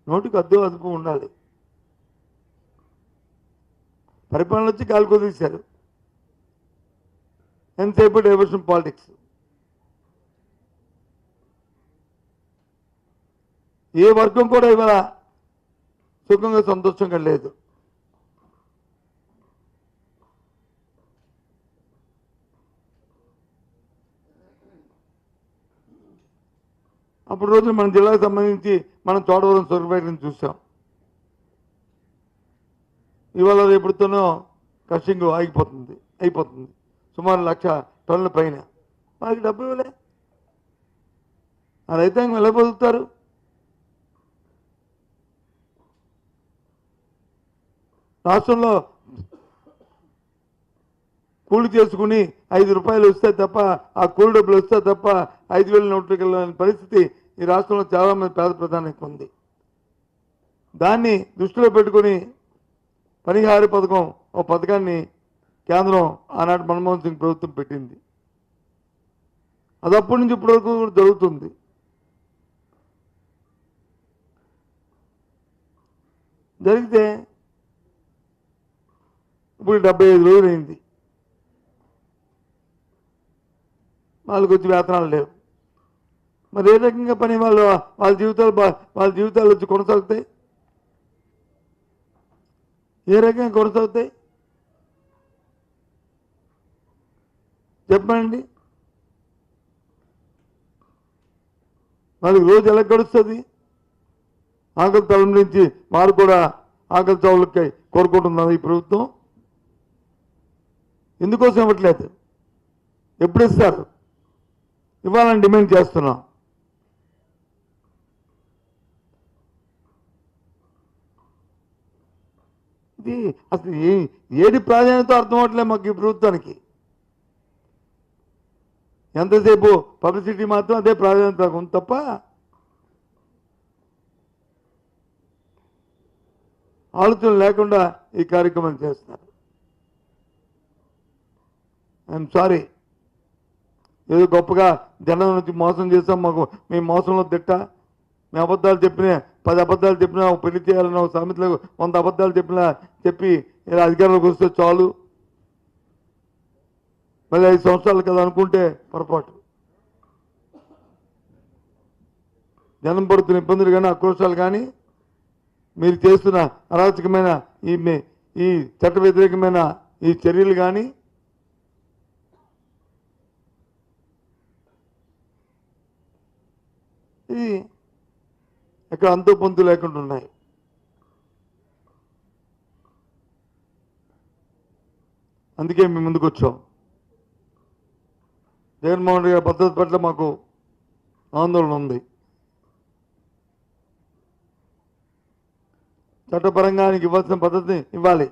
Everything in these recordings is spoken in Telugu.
నోటికి అద్దు అదుపు ఉండాలి. పరిపాలన వచ్చి గాలి కుదిరిశారు. ఎంతసేపు డైవర్షన్ పాలిటిక్స్. ఏ వర్గం కూడా ఇవాళ సుఖంగా సంతోషంగా లేదు. అప్పుడు రోజున మన జిల్లాకు సంబంధించి మనం చోడవరం సొరపేటను చూసాం. ఇవాళ రేపుడుతోనో క్రషింగ్ అయిపోతుంది. సుమారు 1,00,000 టన్నుల పైన. వాళ్ళకి డబ్బు ఇవ్వలే. ఆ రైతాంగం ఎలా బతుకుతారు? రాష్ట్రంలో కూలి చేసుకుని 5 రూపాయలు వస్తే తప్ప, ఆ కూలి డబ్బులు వస్తే తప్ప 5,000 నోట్లకి వెళ్ళని పరిస్థితి ఈ రాష్ట్రంలో చాలామంది పేద ప్రధానికి ఉంది. దాన్ని దృష్టిలో పెట్టుకుని పరిహార పథకం ఓ పథకాన్ని కేంద్రం ఆనాటి మన్మోహన్ సింగ్ ప్రభుత్వం పెట్టింది. అది అప్పటి నుంచి ఇప్పటి వరకు కూడా జరుగుతుంది. జరిగితే ఇప్పుడు 75 రోజులు అయింది. వాళ్ళకి వచ్చి వేతనాలు లేవు. మరి ఏ రకంగా పని వాళ్ళ జీవితాలు వచ్చి కొనసాగుతాయి? ఏ రకంగా కొనసాగుతాయి చెప్పండి. వాళ్ళకి రోజు ఎలా గడుస్తుంది? ఆకలి తలం నుంచి వారు కూడా ఆకలి చావులకి కోరుకుంటున్నారు ఈ ప్రభుత్వం. ఎందుకోసం ఇవ్వట్లేదు? ఎప్పుడు ఇస్తారు? ఇవ్వాలని డిమాండ్ చేస్తున్నాం. ఇది అసలు ఏది ప్రాధాన్యత అర్థం అవట్లేదు మాకు ఈ ప్రభుత్వానికి. ఎంతసేపు పబ్లిసిటీ మాత్రం అదే ప్రాధాన్యత ఉంది తప్ప ఆలోచన లేకుండా ఈ కార్యక్రమం చేస్తున్నారు. I'm sorry. ఏదో గొప్పగా జనం నుంచి మోసం చేస్తాం, మాకు మేము మోసంలో తిట్ట, మేము అబద్ధాలు చెప్పినా 10 అబద్ధాలు చెప్పినా పెళ్లి చేయాలన్న సామెతలకు 100 అబద్ధాలు చెప్పి ఇలా అధికారంలోకి వస్తే చాలు, మళ్ళీ 5 సంవత్సరాలు కదా అనుకుంటే పొరపాటు. జనం పడుతున్న ఇబ్బందులు కానీ ఆక్రోశాలు కానీ మీరు చేస్తున్న అరాచకమైన ఈ చట్ట వ్యతిరేకమైన ఈ చర్యలు కానీ ఇది ఎక్కడ అంతో పొంతు లేకుండా ఉన్నాయి. అందుకే మేము ముందుకు వచ్చాం. జగన్మోహన్ రెడ్డి గారి పద్ధతి పట్ల మాకు ఆందోళన ఉంది. చట్టపరంగా ఆయనకి ఇవ్వాల్సిన పద్ధతిని ఇవ్వాలి.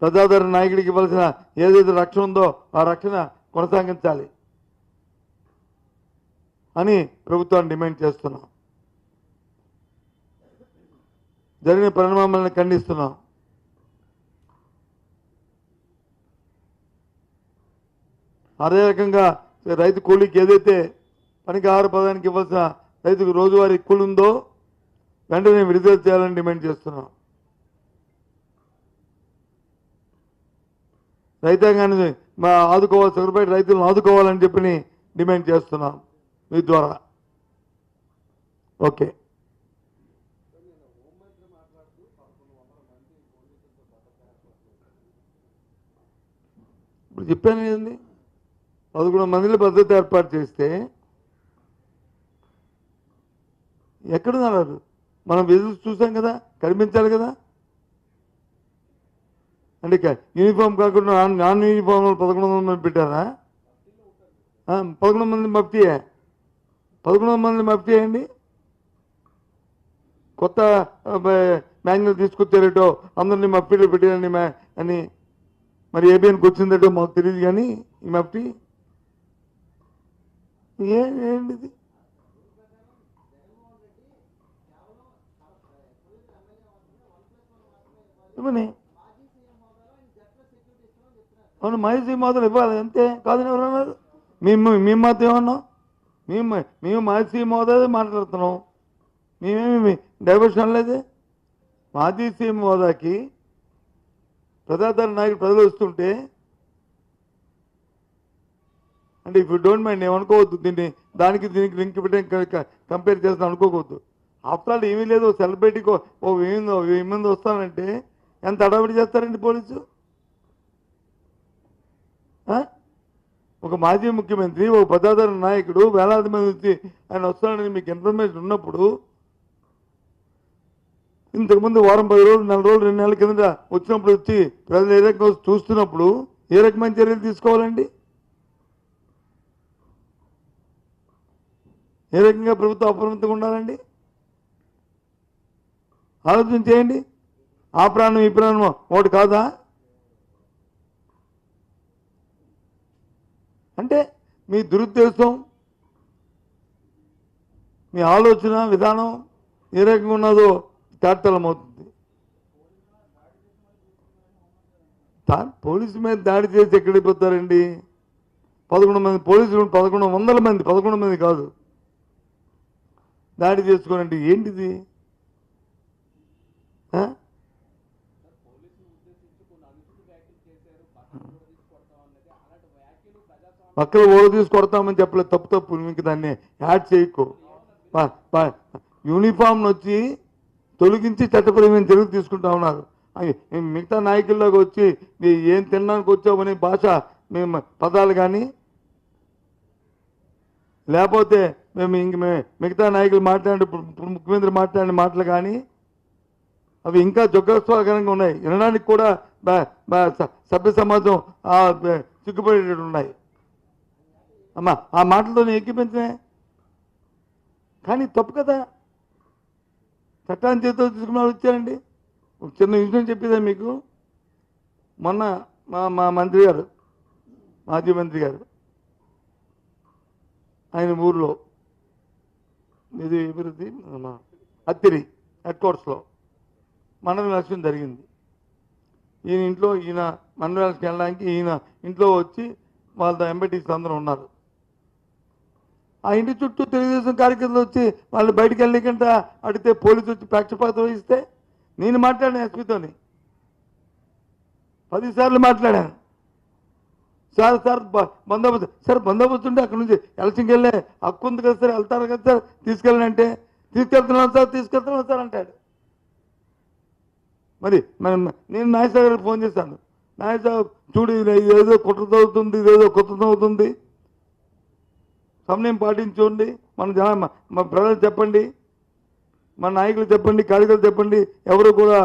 ప్రజాదరణ నాయకుడికి ఇవ్వాల్సిన ఏదైతే రక్షణ ఉందో ఆ రక్షణ కొనసాగించాలి అని ప్రభుత్వాన్ని డిమాండ్ చేస్తున్నాం. జరిగిన పరిణామాలను ఖండిస్తున్నాం. అదే రకంగా రైతు కూలీకి ఏదైతే పనికి ఆహార పదానికి ఇవ్వాల్సిన రైతుకు రోజువారీ కూలి ఉందో వెంటనే విడుదల చేయాలని డిమాండ్ చేస్తున్నాం. రైతాంగాన్ని ఆదుకోవాలి, సొరపేట రైతులను ఆదుకోవాలని చెప్పి డిమాండ్ చేస్తున్నాం మీ ద్వారా. ఓకే. ఇప్పుడు చెప్పాను ఏంది, 11 మందిలో భద్రత ఏర్పాటు చేస్తే ఎక్కడున్నారు? మనం విజిల్స్ చూసాం కదా, కనిపించాలి కదా. అంటే యూనిఫామ్ కాకుండా నాన్ యూనిఫామ్ 1100 మంది పెట్టారా? 11 మంది మఫ్టీయే. 11 మంది మఫ్టీ అండి. కొత్త మాన్యువల్ తీసుకొచ్చారేటో అందరినీ మఫ్టీలో పెట్టారని అని మరి ఏబిఎన్కి వచ్చిందేటో మాకు తెలియదు. కానీ ఈ మఫ్టీ ఏంటిది? ఇవ్వని అవును, మాజీ సీఎం మాత్రం ఇవ్వాలి అంతే. కాదని ఎవరన్నారు? మేము మాత్రం ఏమన్నాం? మేము మాజీ హోదాదే మాట్లాడుతున్నాం. మేమేమి డైవర్షన్ లేదే. మాజీ సీఎం హోదాకి ప్రజాదరణ నాయకుడు ప్రజలు వస్తుంటే అంటే ఇఫ్ యూ డోంట్ మైండ్ ఏమనుకోవద్దు, దీనికి లింక్ పెట్టి కంపేర్ చేస్తాను అనుకోవద్దు. ఆఫ్టర్ ఆల్ ఏమీ లేదు, సెలబ్రిటీకి ఓ 1000 మంది వస్తానంటే ఎంత అడవిడి చేస్తారండి పోలీసు? ఒక మాజీ ముఖ్యమంత్రి, ఒక ప్రజాదరణ నాయకుడు వేలాది మంది వచ్చి ఆయన వస్తానని మీకు ఇన్ఫర్మేషన్ ఉన్నప్పుడు, ఇంతకుముందు వారం 10 రోజులు 4 రోజులు 2 నెలల కిందట వచ్చినప్పుడు వచ్చి ప్రజలు ఏ రకంగా చూస్తున్నప్పుడు ఏ రకమైన చర్యలు తీసుకోవాలండి? ఏ రకంగా ప్రభుత్వం అప్రమత్తంగా ఉండాలండి? ఆలోచన చేయండి. ఆ ప్రాణం ఈ ప్రాణం ఒకటి కాదా? అంటే మీ దురుద్దేశం, మీ ఆలోచన విధానం ఏ రకంగా ఉన్నదో తాటతలమవుతుంది. పోలీసు మీద దాడి చేసి ఎక్కడికి పోతారండి? 11 మంది పోలీసులు, 1100 మంది కాదు దాడి చేసుకోనండి. ఏంటిది? పక్కన ఓడి తీసి కొడతామని చెప్పలేదు. తప్పు మీకు దాన్ని యాడ్ చేయకు. యూనిఫామ్ వచ్చి తొలగించి చట్టపరమైన చర్యలు తీసుకుంటా ఉన్నారు. మిగతా నాయకుల్లోకి వచ్చి ఏం తినడానికి వచ్చామనే భాష మేము పదాలు కానీ, లేకపోతే మేము మిగతా నాయకులు మాట్లాడే ముఖ్యమంత్రి మాట్లాడిన మాటలు కానీ అవి ఇంకా జోగ్రస్వాకరంగా ఉన్నాయి. వినడానికి కూడా సభ్య సమాజం సిగ్గుపడేటట్టు ఉన్నాయి. అమ్మా ఆ మాటలతో ఎక్కిపించినాయి కానీ తప్పు కదా. చట్టాన్ని చేతితో తీసుకున్న వాళ్ళు వచ్చారండి. ఒక చిన్న విషయం చెప్పేదా మీకు. మొన్న మా మంత్రి గారు, మాజీ మంత్రి గారు, ఆయన ఊర్లో ఇది అభివృద్ధి అత్తిరి హెడ్ క్వార్టర్స్లో మండల ఎలక్షన్ జరిగింది. ఈయన మండల ఎలక్షన్ వెళ్ళడానికి ఈయన ఇంట్లో వచ్చి వాళ్ళ ఎంబటీస్ అందరూ ఉన్నారు. ఆ ఇంటి చుట్టూ తెలుగుదేశం కార్యకర్తలు వచ్చి వాళ్ళు బయటికి వెళ్ళకుండా అడిగితే పోలీసు వచ్చి పక్షపాతం వహిస్తే నేను మాట్లాడాను ఎస్పీతోని 10 సార్లు మాట్లాడాను. సార్ బందోబస్తు, సార్ బందోబస్తు ఉంటే అక్కడ నుంచి ఎలక్షన్కి వెళ్ళే హక్కు ఉంది కదా సార్, వెళ్తారు కదా సార్, తీసుకెళ్ళనంటే తీసుకెళ్తున్నాను సార్ అంటాడు. మరి నేను నాయసాగర్ గారికి ఫోన్ చేశాను. నాయసాగర్ చూడు ఇదేదో కుట్రతో అవుతుంది, ఇదేదో కుట్రతో అవుతుంది, సమన్వయం పాటించుకోండి, మన ప్రజలు చెప్పండి, మన నాయకులు చెప్పండి, కార్యకర్తలు చెప్పండి, ఎవరు కూడా